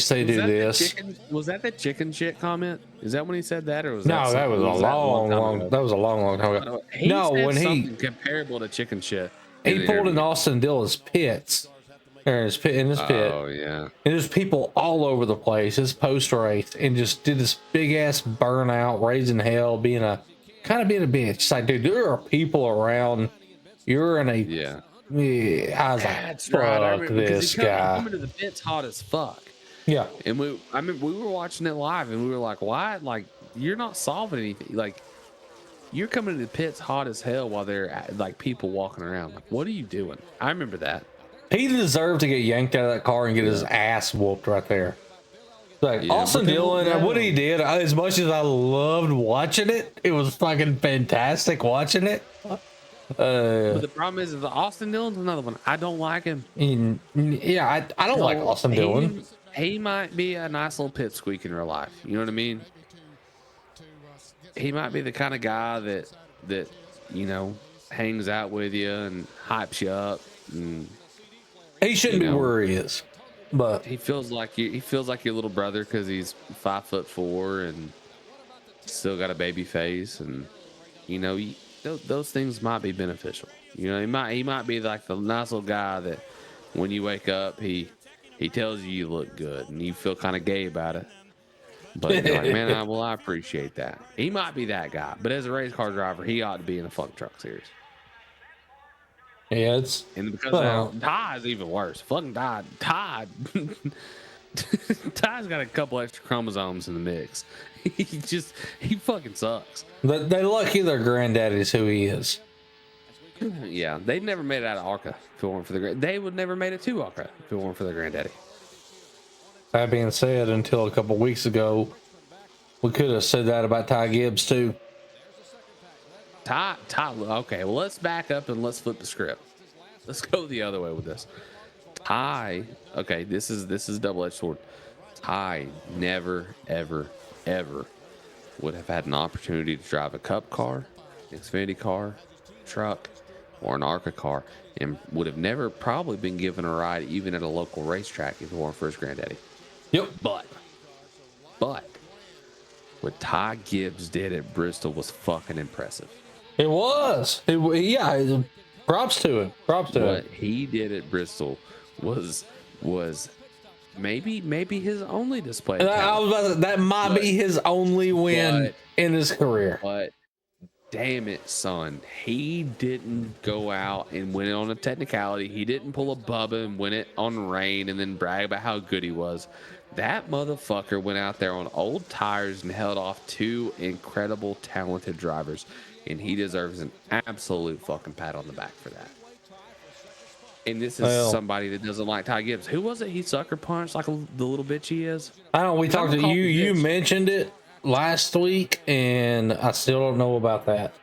they do this. Was that the chicken shit comment? Is that when he said that, or was that? No, that was a long time ago. No, when something comparable to chicken shit. He pulled in Austin Dillon's pits. In his pit. Oh yeah. And there's people all over the place. His post race, and just did this big ass burnout, raising hell, being a bitch. It's like, dude, there are people around. You're in a I was like, fuck this guy. Coming to the pits hot as fuck. Yeah. And we were watching it live, and we were like, why? Like, you're not solving anything. Like, you're coming to the pits hot as hell while there are like people walking around. Like, what are you doing? I remember that. He deserved to get yanked out of that car and get his ass whooped right there. Like Austin Dillon, what he did, as much as I loved watching it, it was fucking fantastic watching it. But the problem is the Austin Dillon's another one. I don't like him. Yeah, I don't like Austin Dillon. He might be a nice little pipsqueak in real life. You know what I mean? He might be the kind of guy that hangs out with you and hypes you up. And he shouldn't be where he is. But he feels like he feels like your little brother because he's 5'4" and still got a baby face, and you know, those things might be beneficial. You know, he might be like the nice little guy that when you wake up, he tells you look good, and you feel kind of gay about it. But you're like, man, I appreciate that. He might be that guy, but as a race car driver, he ought to be in the fucking truck series. yeah, it's And because now Todd's even worse. Fucking Todd. Todd's got a couple extra chromosomes in the mix. He fucking sucks. they lucky their granddaddy's who he is. Yeah, they'd never made it out of ARCA if it weren't for they would never made it to ARCA if it weren't for their granddaddy. That being said, until a couple weeks ago, we could have said that about Ty Gibbs too. Ty, okay, well, let's back up and let's flip the script. Let's go the other way with this. Ty, okay, this is double-edged sword. Ty never, ever, ever would have had an opportunity to drive a Cup car, Xfinity car, truck, or an ARCA car, and would have never probably been given a ride even at a local racetrack if it weren't for his granddaddy. Yep. But what Ty Gibbs did at Bristol was fucking impressive. It was. Yeah. Props to him. Props to him. What he did at Bristol was maybe his only display. Of I was about to, that might be his only win in his career. But damn it, son, he didn't go out and win it on a technicality. He didn't pull a Bubba and win it on rain and then brag about how good he was. That motherfucker went out there on old tires and held off two incredible, talented drivers. And he deserves an absolute fucking pat on the back for that. And this is somebody that doesn't like Ty Gibbs. Who was it he sucker punched like the little bitch he is? I don't. We talked to you. You mentioned it last week, and I still don't know about that.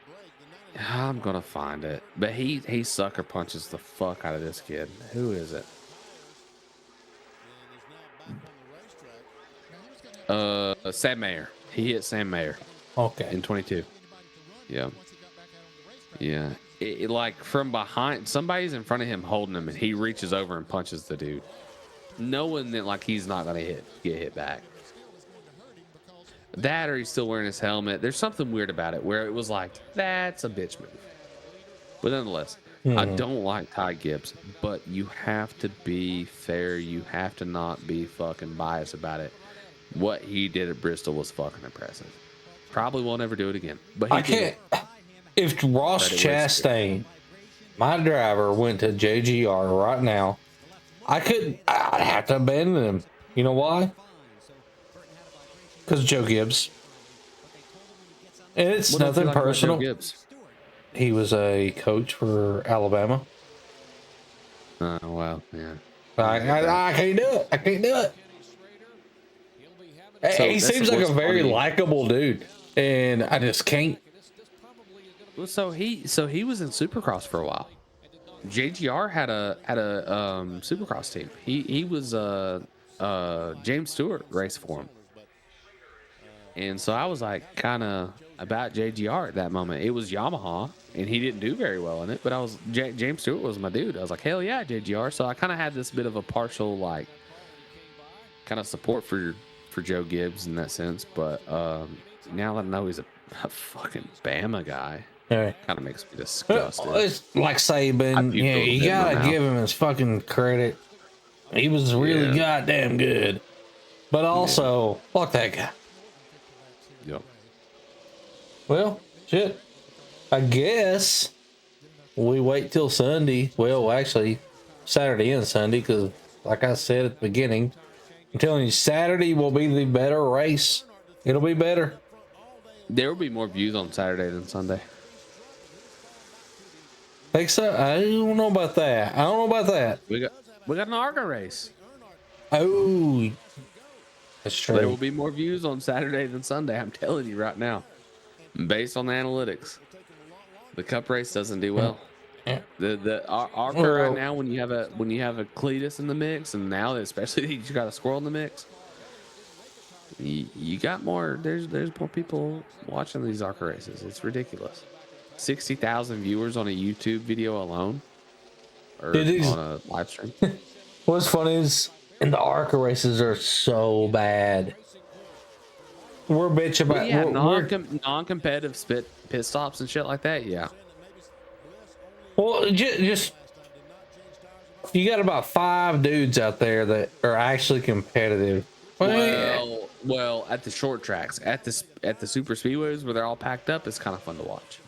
I'm gonna find it. But he sucker punches the fuck out of this kid. Who is it? Sam Mayer. He hit Sam Mayer. Okay. In 22. Yeah. Yeah. It like from behind, somebody's in front of him holding him, and he reaches over and punches the dude, knowing that like he's not gonna get hit back. That, or he's still wearing his helmet. There's something weird about it where it was like, that's a bitch move. But nonetheless, I don't like Ty Gibbs, but you have to be fair. You have to not be fucking biased about it. What he did at Bristol was fucking impressive. Probably won't ever do it again. But he did. If Ross Chastain, my driver, went to JGR right now, I'd have to abandon him. You know why? Because Joe Gibbs. And it's nothing personal. Joe Gibbs? He was a coach for Alabama. Oh, wow. Yeah. I can't do it. I can't do it. So he seems like a very likable dude, and I just can't. Well, so he was in Supercross for a while. JGR had a Supercross team. He was James Stewart raced for him, and so I was like kind of about JGR at that moment. It was Yamaha, and he didn't do very well in it. But I was James Stewart was my dude. I was like, hell yeah, JGR. So I kind of had this bit of a partial like kind of support for Joe Gibbs in that sense. But now that I know he's a fucking Bama guy. Yeah. Kind of makes me disgusted. It's like Saban, yeah, you gotta give him his fucking credit. He was really goddamn good, but also fuck that guy. Yep. Well, shit. I guess we wait till Sunday. Well, actually, Saturday and Sunday, because like I said at the beginning, I'm telling you, Saturday will be the better race. It'll be better. There will be more views on Saturday than Sunday. Think so? I don't know about that. We got an ARCA race. Oh, that's true. There will be more views on Saturday than Sunday. I'm telling you right now, based on the analytics. The Cup race doesn't do well. Yeah. The ARCA right now, when you have a Cletus in the mix, and now especially you got a squirrel in the mix, you got more. There's more people watching these ARCA races. It's ridiculous. 60,000 viewers on a YouTube video alone, or on a live stream. What's funny is And the ARCA races are so bad. We're bitch But about yeah, we're non-competitive pit stops and shit like that. Yeah. well just you got about 5 dudes out there that are actually competitive. Well, at the short tracks, at the super speedways where they're all packed up, it's kind of fun to watch.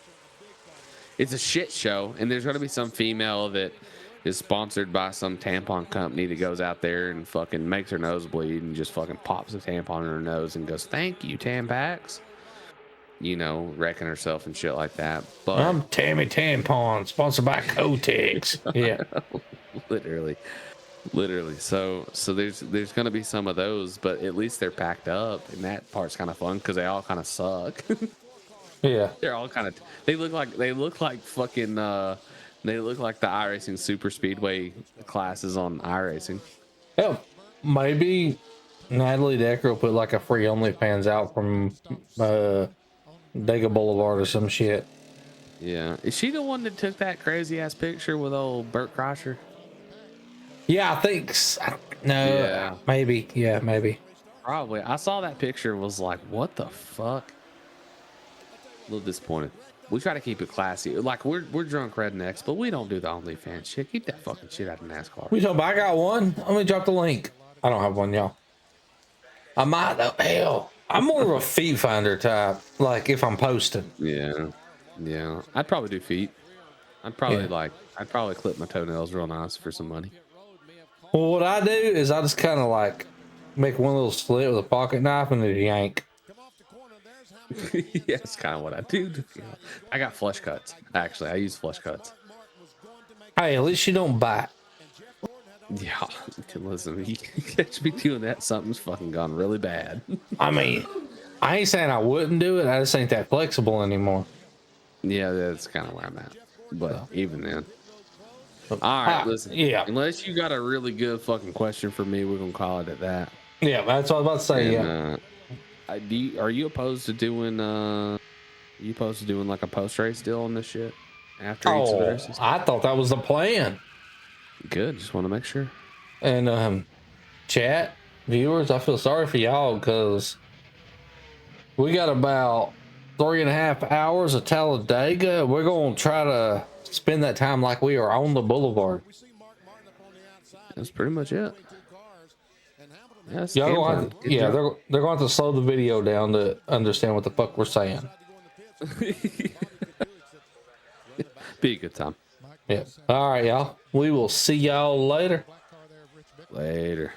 It's a shit show, and there's going to be some female that is sponsored by some tampon company that goes out there and fucking makes her nose bleed and just fucking pops a tampon in her nose and goes, "Thank you, Tampax." You know, wrecking herself and shit like that. But I'm Tammy Tampon, sponsored by Kotex. Yeah. literally. Literally. So there's gonna be some of those, but at least they're packed up, and that part's kind of fun because they all kind of suck. Yeah. They're all kind of they look like fucking they look like the iRacing super speedway classes on iRacing. Hell, maybe Natalie Decker will put like a free OnlyFans out from Dega Boulevard or some shit. Yeah, is she the one that took that crazy ass picture with old Bert Kreischer? Yeah, I think no, Yeah, maybe. Yeah, maybe. probably. I saw that picture, was like, what the fuck? A little disappointed. We try to keep it classy. Like we're drunk rednecks, but we don't do the OnlyFans shit. Keep that fucking shit out of NASCAR. We talking about, I got one. Let me drop the link. I don't have one, y'all. I might though. Hell, I'm more of a feet finder type. Like if I'm posting. Yeah, yeah. I'd probably do feet. I'd probably Yeah. I'd probably clip my toenails real nice for some money. Well, what I do is I just kind of like make one little slit with a pocket knife and then yank. Yeah, that's kind of what I do. You know, I got flush cuts. Actually, I use flush cuts. Hey, at least you don't bite. Yeah, listen, you catch me doing that, something's fucking gone really bad. I mean, I ain't saying I wouldn't do it. I just ain't that flexible anymore. Yeah, that's kind of where I'm at. But So, even then. All right, listen. yeah. Unless you got a really good fucking question for me, we're gonna call it at that. Yeah, that's what I was about to say. And, Yeah. are you opposed to doing like a post race deal on this shit after each of the Oh, races? I thought that was the plan. Good. Just want to make sure. And chat viewers, I feel sorry for y'all because we got about 3.5 hours of Talladega. We're gonna try to spend that time like we are on the boulevard. That's pretty much it. Yeah, that's the Y'all game gonna plan. have to, yeah, Good they're going to have to slow the video down to understand what the fuck we're saying. job. Be a good time. Yeah. All right, y'all. We will see y'all later. Later.